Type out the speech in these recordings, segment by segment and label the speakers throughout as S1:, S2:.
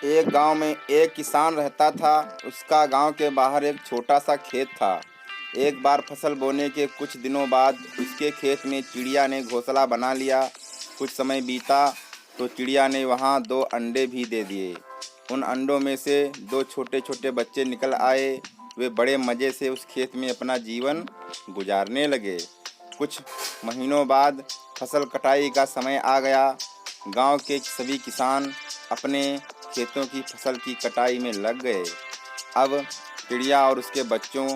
S1: एक गांव में एक किसान रहता था। उसका गांव के बाहर एक छोटा सा खेत था। एक बार फसल बोने के कुछ दिनों बाद उसके खेत में चिड़िया ने घोंसला बना लिया। कुछ समय बीता तो चिड़िया ने वहां 2 अंडे भी दे दिए। उन अंडों में से 2 छोटे-छोटे बच्चे निकल आए। वे बड़े मज़े से उस खेत में अपना जीवन गुजारने लगे। कुछ महीनों बाद फसल कटाई का समय आ गया। गांव के सभी किसान अपने खेतों की फसल की कटाई में लग गए। अब चिड़िया और उसके बच्चों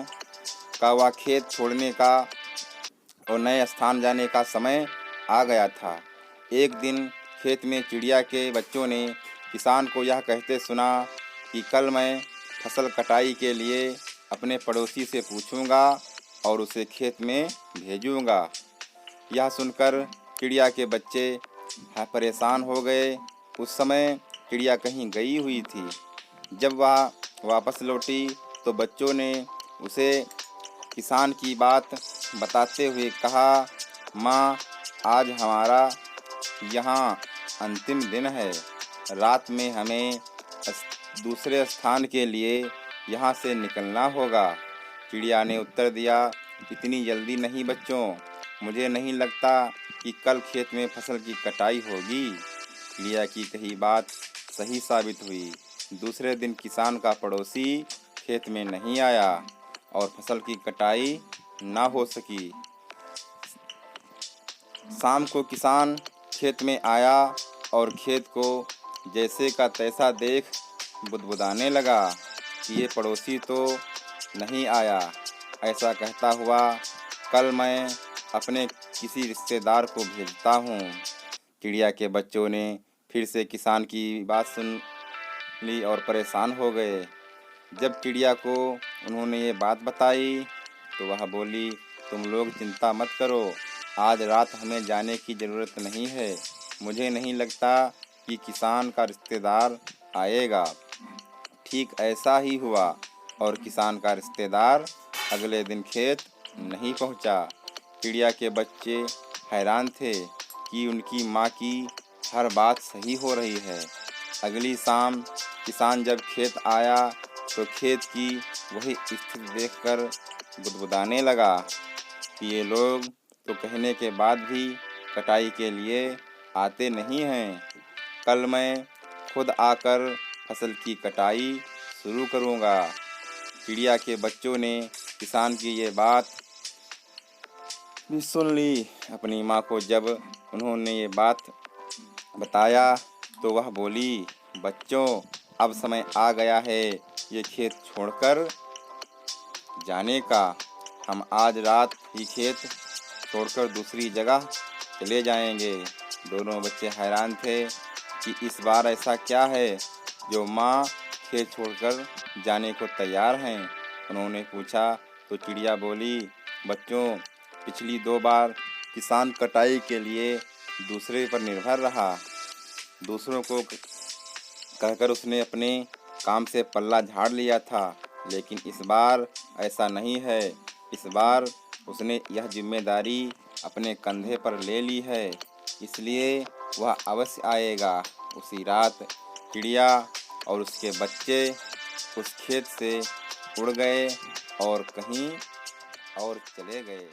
S1: का वह खेत छोड़ने का और नए स्थान जाने का समय आ गया था। एक दिन खेत में चिड़िया के बच्चों ने किसान को यह कहते सुना कि कल मैं फसल कटाई के लिए अपने पड़ोसी से पूछूंगा और उसे खेत में भेजूंगा। यह सुनकर चिड़िया के बच्चे परेशान हो गए। उस समय चिड़िया कहीं गई हुई थी। जब वह वापस लौटी तो बच्चों ने उसे किसान की बात बताते हुए कहा, माँ, आज हमारा यहाँ अंतिम दिन है। रात में हमें दूसरे स्थान के लिए यहाँ से निकलना होगा। चिड़िया ने उत्तर दिया, इतनी जल्दी नहीं बच्चों, मुझे नहीं लगता कि कल खेत में फसल की कटाई होगी। चिड़िया की कही बात सही साबित हुई। दूसरे दिन किसान का पड़ोसी खेत में नहीं आया और फसल की कटाई ना हो सकी। शाम को किसान खेत में आया और खेत को जैसे का तैसा देख बुदबुदाने लगा कि ये पड़ोसी तो नहीं आया। ऐसा कहता हुआ, कल मैं अपने किसी रिश्तेदार को भेजता हूँ। चिड़िया के बच्चों ने फिर से किसान की बात सुन ली और परेशान हो गए। जब चिड़िया को उन्होंने ये बात बताई तो वह बोली, तुम लोग चिंता मत करो, आज रात हमें जाने की ज़रूरत नहीं है। मुझे नहीं लगता कि किसान का रिश्तेदार आएगा। ठीक ऐसा ही हुआ और किसान का रिश्तेदार अगले दिन खेत नहीं पहुंचा। चिड़िया के बच्चे हैरान थे कि उनकी माँ की हर बात सही हो रही है। अगली शाम किसान जब खेत आया तो खेत की वही स्थिति देखकर बुदबुदाने लगा कि ये लोग तो कहने के बाद भी कटाई के लिए आते नहीं हैं। कल मैं खुद आकर फसल की कटाई शुरू करूँगा। चिड़िया के बच्चों ने किसान की ये बात भी सुन ली। अपनी माँ को जब उन्होंने ये बात बताया तो वह बोली, बच्चों, अब समय आ गया है ये खेत छोड़कर जाने का। हम आज रात ही खेत छोड़कर दूसरी जगह चले जाएंगे। दोनों बच्चे हैरान थे कि इस बार ऐसा क्या है जो माँ खेत छोड़कर जाने को तैयार हैं। उन्होंने पूछा तो चिड़िया बोली, बच्चों, पिछली 2 बार किसान कटाई के लिए दूसरे पर निर्भर रहा। दूसरों को कहकर उसने अपने काम से पल्ला झाड़ लिया था, लेकिन इस बार ऐसा नहीं है। इस बार उसने यह जिम्मेदारी अपने कंधे पर ले ली है, इसलिए वह अवश्य आएगा। उसी रात चिड़िया और उसके बच्चे उस खेत से उड़ गए और कहीं और चले गए।